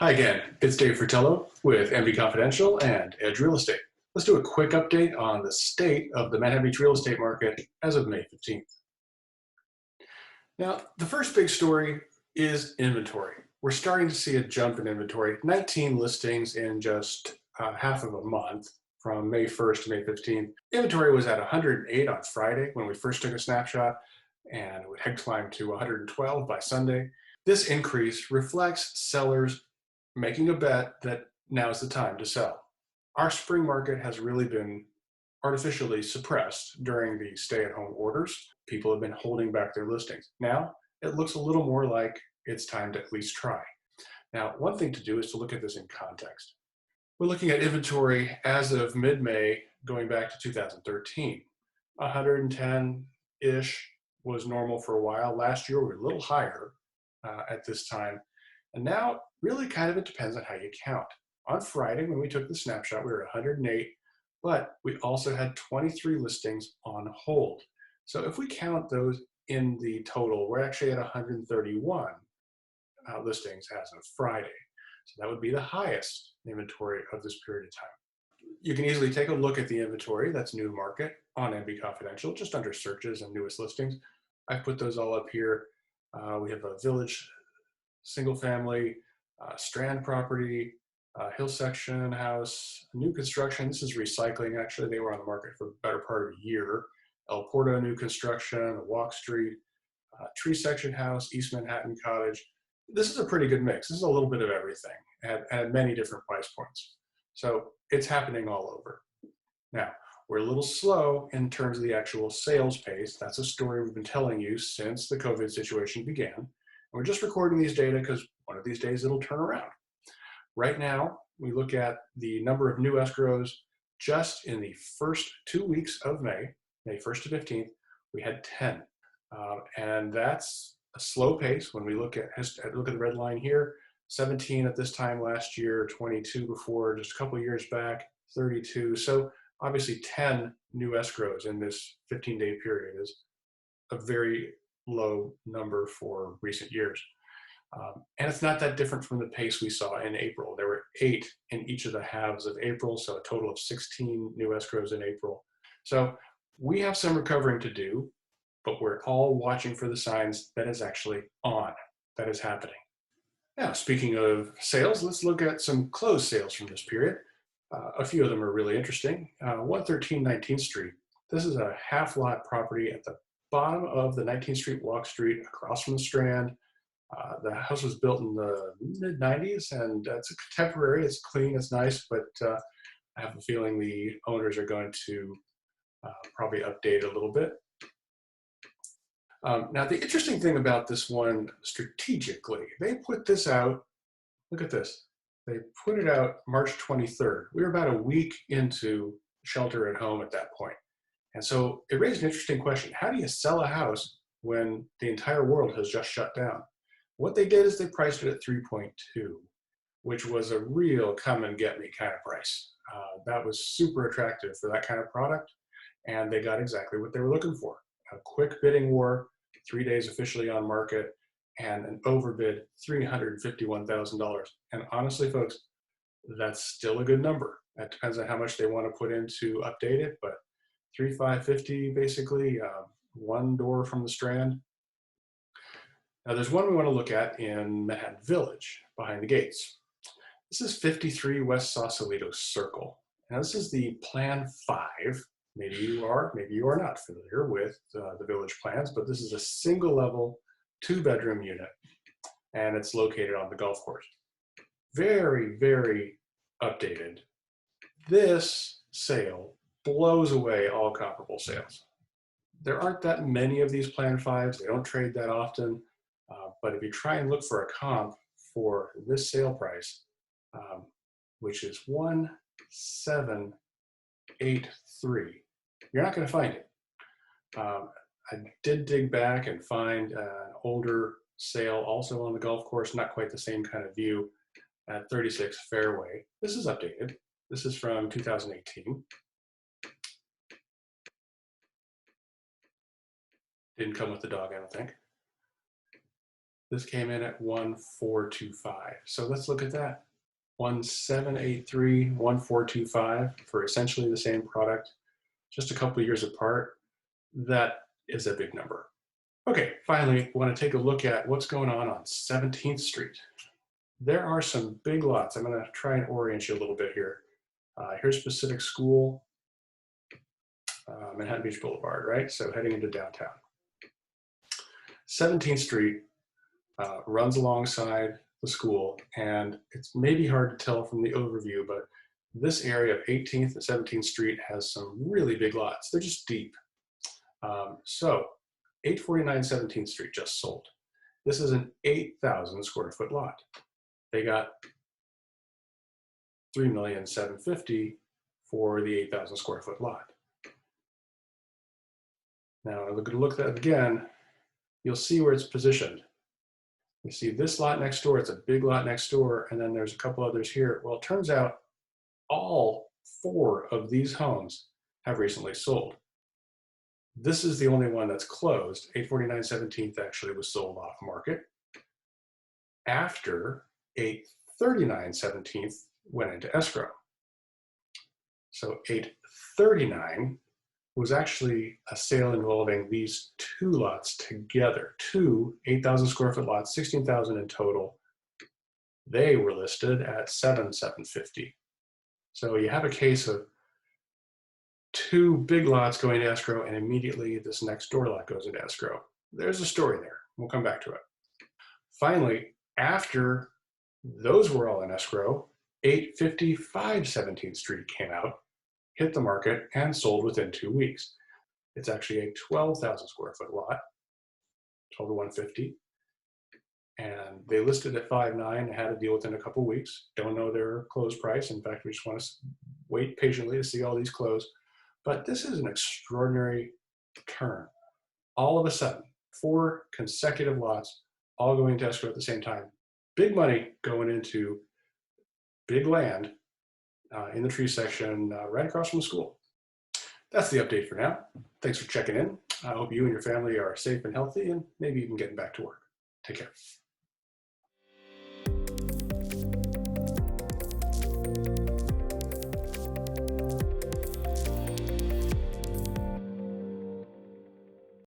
Hi again, it's Dave Fratello with MB Confidential and Edge Real Estate. Let's do a quick update on the state of the Manhattan Beach real estate market as of May 15th. Now, the first big story is inventory. We're starting to see a jump in inventory, 19 listings in just half of a month from May 1st to May 15th. Inventory was at 108 on Friday when we first took a snapshot, and it had climbed to 112 by Sunday. This increase reflects sellers making a bet that now is the time to sell. Our spring market has really been artificially suppressed during the stay-at-home orders. People have been holding back their listings. Now, it looks a little more like it's time to at least try. Now, one thing to do is to look at this in context. We're looking at inventory as of mid-May, going back to 2013. 110-ish was normal for a while. Last year, we were a little higher at this time. And now, really kind of it depends on how you count. On Friday, when we took the snapshot, we were at 108, but we also had 23 listings on hold. So if we count those in the total, we're actually at 131 listings as of Friday. So that would be the highest inventory of this period of time. You can easily take a look at the inventory, that's new market, on MB Confidential, just under searches and newest listings. I've put those all up here. We have a Village single family, Strand property, Hill section house, new construction. This is recycling. Actually, they were on the market for the better part of a year. El Porto new construction, Walk Street, tree section house, East Manhattan cottage. This is a pretty good mix. This is a little bit of everything at many different price points. So it's happening all over. Now, we're a little slow in terms of the actual sales pace. That's a story we've been telling you since the COVID situation began. We're just recording these data because one of these days it'll turn around. Right now, we look at the number of new escrows just in the first 2 weeks of May, May 1st to 15th, we had 10. And that's a slow pace when we look at the red line here, 17 at this time last year, 22 before, just a couple of years back, 32. So obviously 10 new escrows in this 15-day period is a very low number for recent years. And it's not that different from the pace we saw in April. There were 8 in each of the halves of April, so a total of 16 new escrows in April. So we have some recovering to do, but we're all watching for the signs that it's actually on, that is happening. Now, speaking of sales, let's look at some closed sales from this period. A few of them are really interesting. 113 19th Street. This is a half lot property at the bottom of the 19th Street Walk Street across from the Strand. The house was built in the mid-90s, and it's contemporary, it's clean, it's nice, but I have a feeling the owners are going to probably update a little bit. Now, the interesting thing about this one strategically, they put this out, look at this, they put it out March 23rd. We were about a week into shelter at home at that point. And so it raised an interesting question. How do you sell a house when the entire world has just shut down? What they did is they priced it at 3.2, which was a real come and get me kind of price. That was super attractive for that kind of product, and they got exactly what they were looking for. A quick bidding war, 3 days officially on market, and an overbid $351,000. And honestly, folks, that's still a good number. That depends on how much they want to put in to update it, but 3,550 basically, one door from the Strand. Now there's one we want to look at in Manhattan Village, behind the gates. This is 53 West Sausalito Circle. Now this is the Plan 5. Maybe you are not familiar with the village plans, but this is a single level, 2-bedroom unit, and it's located on the golf course. Very, very updated. This sale blows away all comparable sales. There aren't that many of these Plan 5s. They don't trade that often. But if you try and look for a comp for this sale price, which is 1,783, you're not going to find it. I did dig back and find an older sale also on the golf course, not quite the same kind of view, at 36 Fairway. This is updated. This is from 2018. Didn't come with the dog, I don't think. This came in at 1,425. So let's look at that. 1,783, 1,425 for essentially the same product, just a couple of years apart. That is a big number. Okay, finally, we want to take a look at what's going on 17th Street. There are some big lots. I'm going to try and orient you a little bit here. Here's Pacific School, Manhattan Beach Boulevard, right? So heading into downtown. 17th Street runs alongside the school, and it's maybe hard to tell from the overview, but this area of 18th and 17th Street has some really big lots. They're just deep. So 849 17th Street just sold. This is an 8,000 square foot lot. They got $3,750,000 for the 8,000 square foot lot. Now, I'm going to look at that again. You'll see where it's positioned. You see this lot next door, it's a big lot next door, and then there's a couple others here. Well, it turns out all 4 of these homes have recently sold. This is the only one that's closed. 849 17th actually was sold off market after 839 17th went into escrow. So 839 was actually a sale involving these 2 lots together, 2 8,000 square foot lots, 16,000 in total. They were listed at 7,750. So you have a case of 2 big lots going to escrow, and immediately this next door lot goes into escrow. There's a story there. We'll come back to it. Finally, after those were all in escrow, 855 17th Street came out, hit the market, and sold within 2 weeks. It's actually a 12,000 square foot lot, 12 to 150. And they listed at 5.9 and had a deal within a couple weeks. Don't know their close price. In fact, we just want to wait patiently to see all these close. But this is an extraordinary turn. All of a sudden, 4 consecutive lots all going to escrow at the same time. Big money going into big land in the tree section right across from the school. That's the update for now. Thanks for checking in. I hope you and your family are safe and healthy and maybe even getting back to work. Take care.